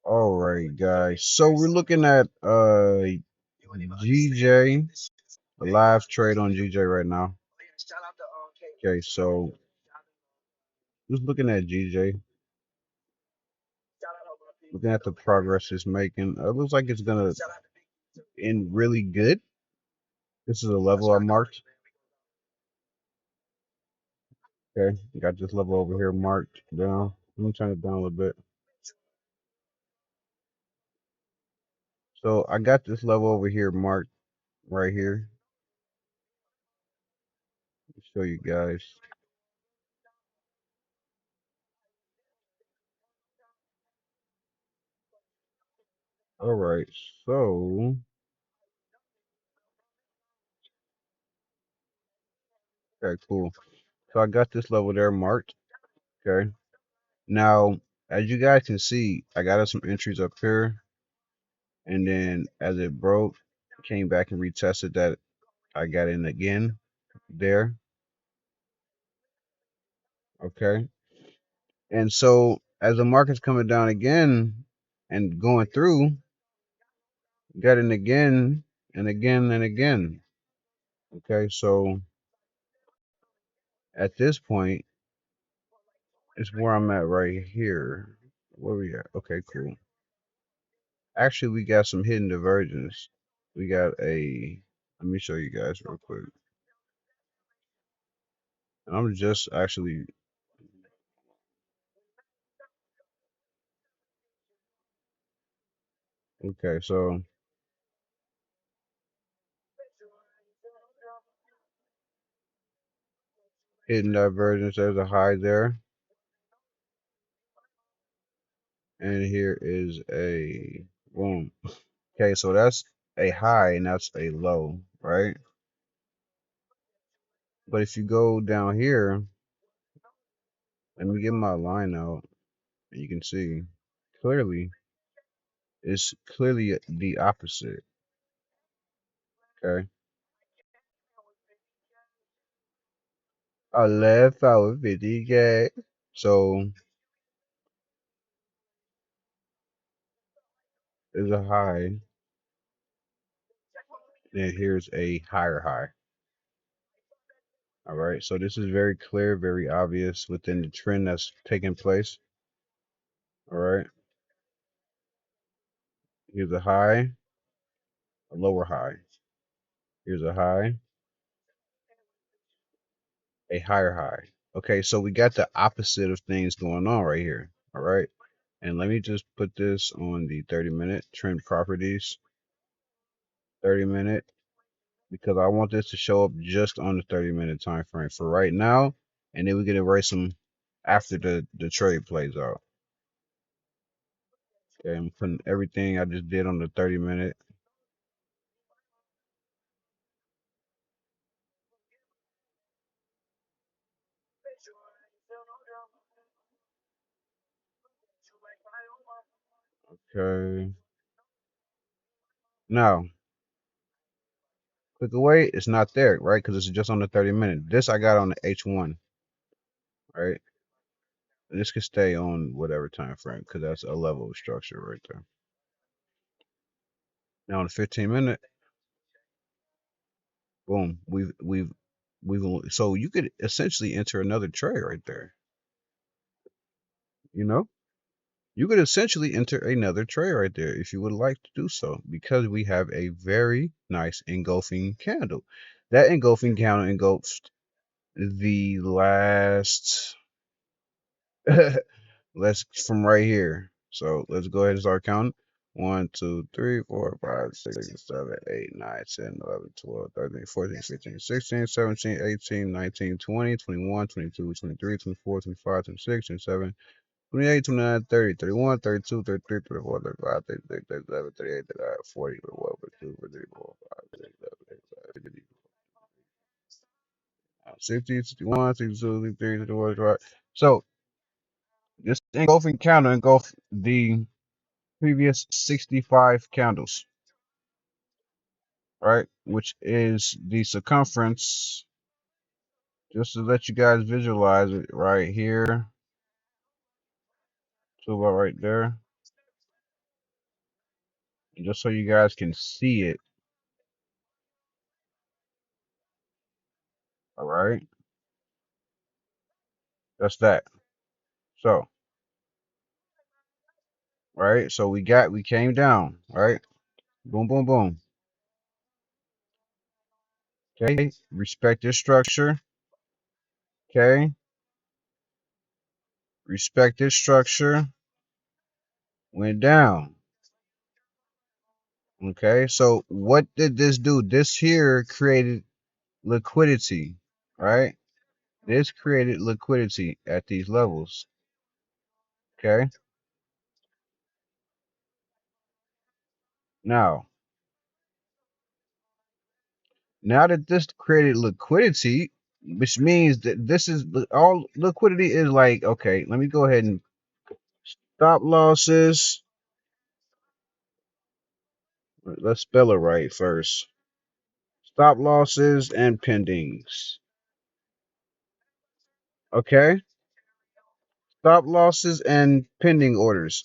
All right, guys. So we're looking at GJ, a live trade on GJ right now. Okay, so just looking at GJ, looking at the progress it's making. It looks like it's gonna end really good. This is a level I marked. Okay, got this level over here marked down. Let me turn it down a little bit. So I got this level over here marked right here. Let me show you guys. All right, so okay, cool. So I got this level there marked. Okay. Now, as you guys can see, I got us some entries up here, and then as it broke, came back and retested that. I got in again there. Okay. And so as the market's coming down again and going through, got in again and again and again. Okay. So at this point, it's where I'm at right here. Where we at? Okay, cool. Actually, we got some hidden divergence. We got a, let me show you guys real quick. I'm just actually, okay, so hidden divergence, there's a high there. And here is a boom. Okay, so that's a high and that's a low, right? But if you go down here, let me get my line out, and you can see clearly it's clearly the opposite. Okay. I left out with 50K. So there's a high, then here's a higher high. All right, so this is very clear, very obvious within the trend that's taking place. All right, here's a high, a lower high. Here's a high, a higher high. Okay, so we got the opposite of things going on right here. All right, and let me just put this on the 30-minute trend properties, 30-minute, because I want this to show up just on the 30-minute time frame for right now, and then we can erase them after the trade plays out. Okay, I'm putting everything I just did on the 30-minute. Okay, now click away, it's not there, right? Because it's just on the 30-minute. This I got on the H1, right? This could stay on whatever time frame because that's a level of structure right there. Now on the 15-minute, boom, we've so you could essentially enter another trade right there. You know, you could essentially enter another trade right there if you would like to do so because we have a very nice engulfing candle. That engulfing candle engulfed the last let's from right here. So let's go ahead and start counting. 1, 2, 3, 4, 5, 6, 7, 8, 9, 10, 11, 12, 13, 14, 15, 16, 17, 18, 19, 20, 21, 22, 23, 24, 25, 26, 27, 28, 29, 30, 31, 32, 33, 34, 35, 36, 37, 38, 39, 40, 41, 42, 43, 44, 60, 61, 62, 63, 64, 65. So this engulfing counter engulfed the previous 65 candles, right? Which is the circumference, just to let you guys visualize it right here. So about right there. just so you guys can see it. All right, that's that. So, right, so we came down, right? Boom, boom, boom. Okay, respect this structure. Okay, respect this structure. Went down. Okay, so what did this do? This here created liquidity, right? This created liquidity at these levels. Okay, now, now that this created liquidity, which means that this is all liquidity is like, okay, let me go ahead and stop losses. Let's spell it right first. Stop losses and pendings. Okay, stop losses and pending orders.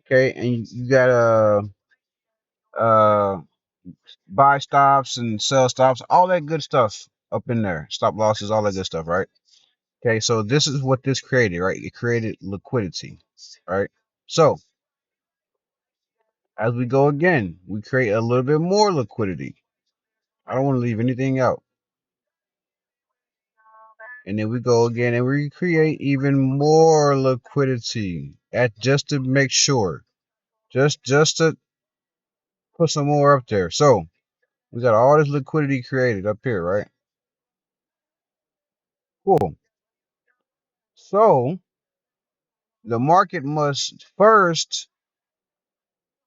Okay, and you got uh buy stops and sell stops, all that good stuff up in there. Stop losses, all that good stuff, right? Okay, so this is what this created, right? It created liquidity, right? So as we go again, we create a little bit more liquidity. I don't want to leave anything out. And then we go again and we create even more liquidity at just to make sure, just to put some more up there. So we got all this liquidity created up here, right? Cool. So the market must first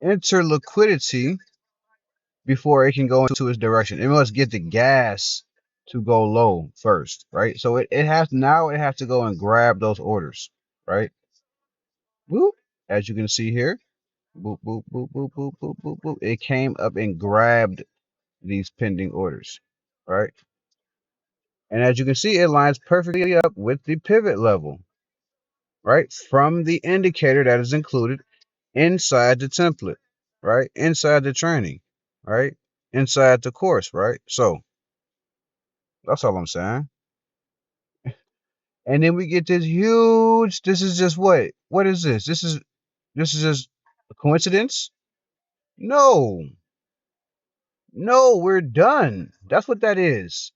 enter liquidity before it can go into its direction. It must get the gas to go low first, right? So it has now it has to go and grab those orders, right? Boop. As you can see here, boop, boop, boop, boop, boop, boop, boop, boop. It came up and grabbed these pending orders, right? And as you can see, it lines perfectly up with the pivot level, right? From the indicator that is included inside the template, right? Inside the training, right? Inside the course, right? So that's all I'm saying. And then we get this huge. This is just what? What is this? This is just a coincidence? No, no, we're done. That's what that is.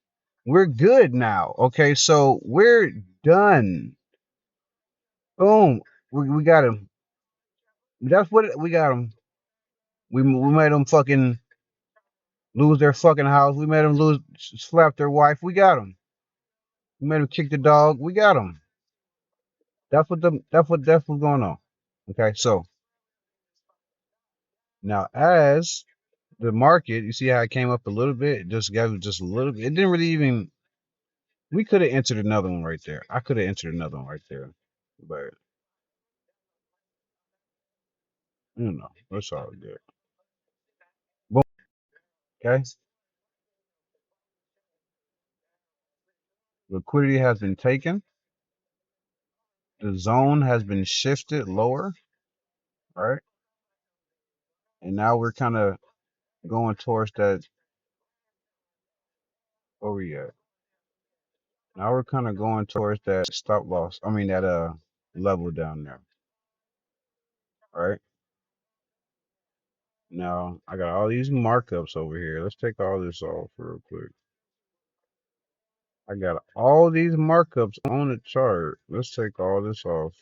We're good now. Okay, so we're done. Boom. We got him. That's what we got him. We made them fucking lose their fucking house. We made them lose slap their wife. We got them. We made them kick the dog. We got them. That's what's going on. Okay, so now as the market, you see how it came up a little bit, just got just a little bit. It didn't really even. We could have entered another one right there. I could have entered another one right there, but you know, it's all good. Boom. Okay, liquidity has been taken. The zone has been shifted lower, right? And now we're kind of going towards that. Where we at? Now we're kind of going towards that stop loss. I mean that level down there, right? Now I got all these markups over here. Let's take all this off real quick. I got all these markups on the chart. Let's take all this off.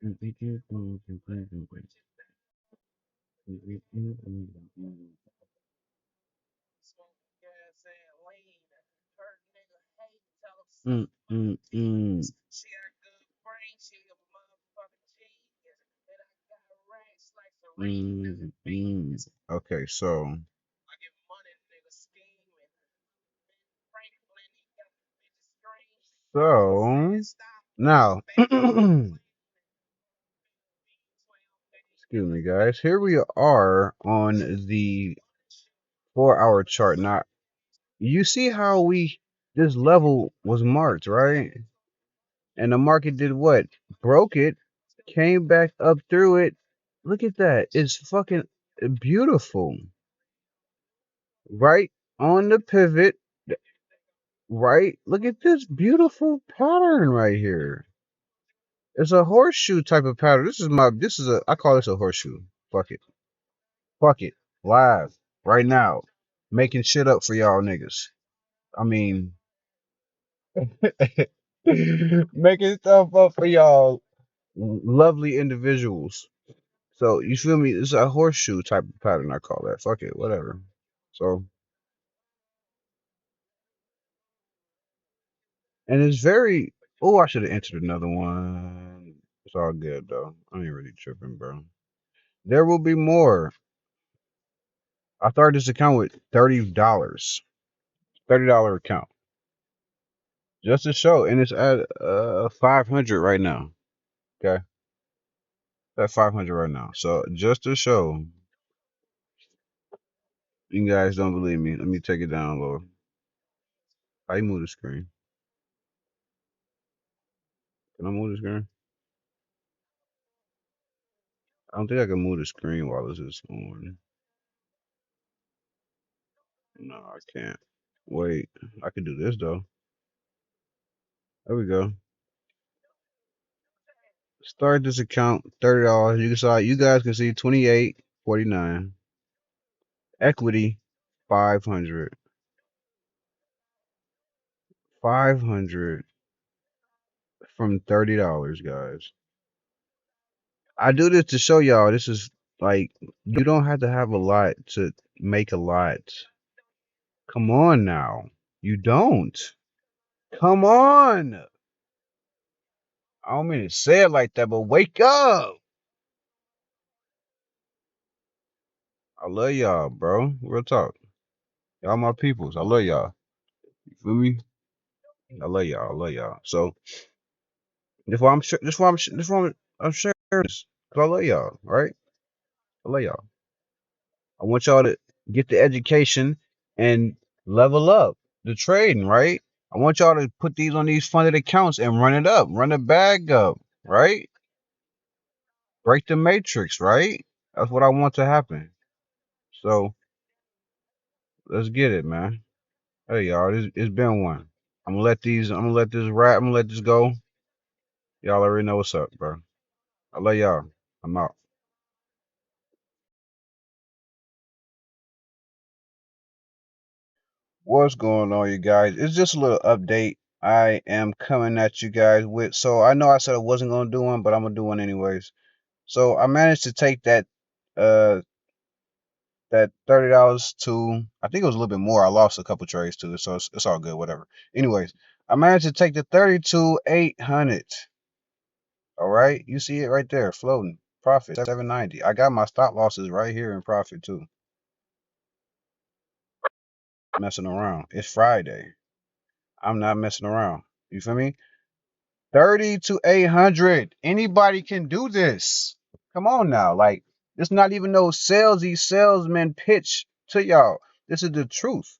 Mm, mm, mm. Okay, so now excuse me guys, here we are on the 4 hour chart. Now you see how we this level was marked, right? And the market did what? Broke it Came back up through it. Look at that. It's fucking beautiful. Right on the pivot. Right. Look at this beautiful pattern right here. It's a horseshoe type of pattern. I call this a horseshoe. Fuck it. Fuck it. Live. Right now. Making shit up for y'all niggas. I mean, making stuff up for y'all lovely individuals. So you feel me? It's a horseshoe type of pattern. I call that. Fuck it, whatever. So and it's very. Oh, I should have entered another one. It's all good though. I ain't really tripping, bro. There will be more. I started this account with $30. $30 account just to show, and it's at 500 right now. Okay, at 500 right now. So just to show, you guys don't believe me. Let me take it down low. How you move the screen? Can I move the screen? I don't think I can move the screen while this is on. No, I can't. Wait, I can do this though. There we go. Start this account, $30. You guys can see 28.49. Equity 500. 500 from $30, guys. I do this to show y'all this is like you don't have to have a lot to make a lot. Come on now. You don't. Come on. I don't mean to say it like that, but wake up. I love y'all, bro. Real talk. Y'all my peoples. I love y'all. You feel me? I love y'all. I love y'all. So that's why I'm sure. That's why I'm sharing this. Cause I love y'all. Right? I love y'all. I want y'all to get the education and level up the trading. Right? I want y'all to put these on these funded accounts and run it up, run the bag up. Right? Break the matrix. Right? That's what I want to happen. So let's get it, man. Hey y'all, it's been one. I'm gonna let this rap, I'm gonna let this go. Y'all already know what's up, bro. I love y'all. I'm out. What's going on, you guys? It's just a little update I am coming at you guys with. So I know I said I wasn't gonna do one, but I'm gonna do one anyways. So I managed to take uh that $30 to, I think it was a little bit more. I lost a couple trades too, so it's all good, whatever. Anyways, I managed to take the 32,800. All right, you see it right there, floating. Profit 790. I got my stop losses right here in profit too. Messing around. It's Friday. I'm not messing around. You feel me? 30 to 800. Anybody can do this. Come on now. Like, it's not even no salesy salesman pitch to y'all. This is the truth.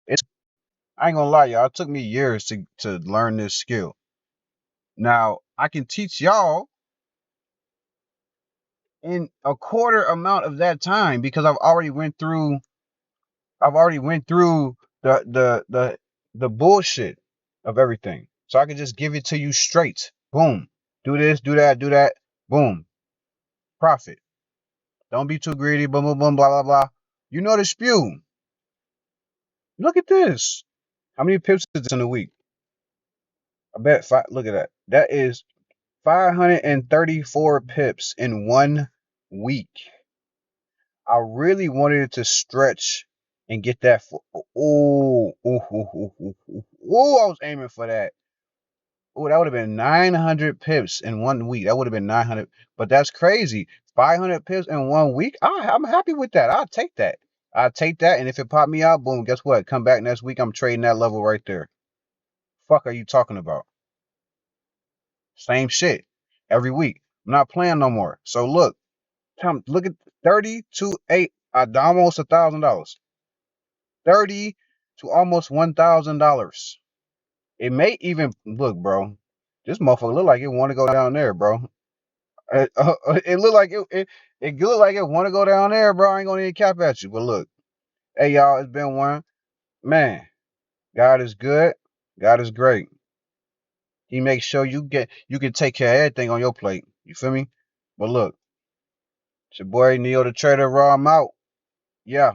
It's I ain't gonna lie, y'all. It took me years to learn this skill. Now I can teach y'all in a quarter amount of that time because I've already went through the bullshit of everything. So I can just give it to you straight. Boom. Do this, do that, do that. Boom. Profit. Don't be too greedy. Boom, boom, boom, blah, blah, blah. You know the spew. Look at this. How many pips is this in a week? I bet five. Look at that. That is 534 pips in 1 week. I really wanted it to stretch and get that. I was aiming for that. Oh, that would have been 900 pips in 1 week. That would have been 900. But that's crazy. 500 pips in 1 week. I'm happy with that. I'll take that. I'll take that. And if it popped me out, boom, guess what? Come back next week. I'm trading that level right there. Fuck are you talking about? Same shit every week. I'm not playing no more. So look, look at 30 to 8, almost $1,000. 30 to almost $1,000. It may even look, bro. This motherfucker look like it want to go down there, bro. It look like it look like it want to go down there, bro. I ain't gonna even cap at you. But look, hey y'all, it's been one. Man, God is good. God is great. He makes sure you can take care of everything on your plate. You feel me? But look, it's your boy Neo the Trader Raw. I'm out. Yeah.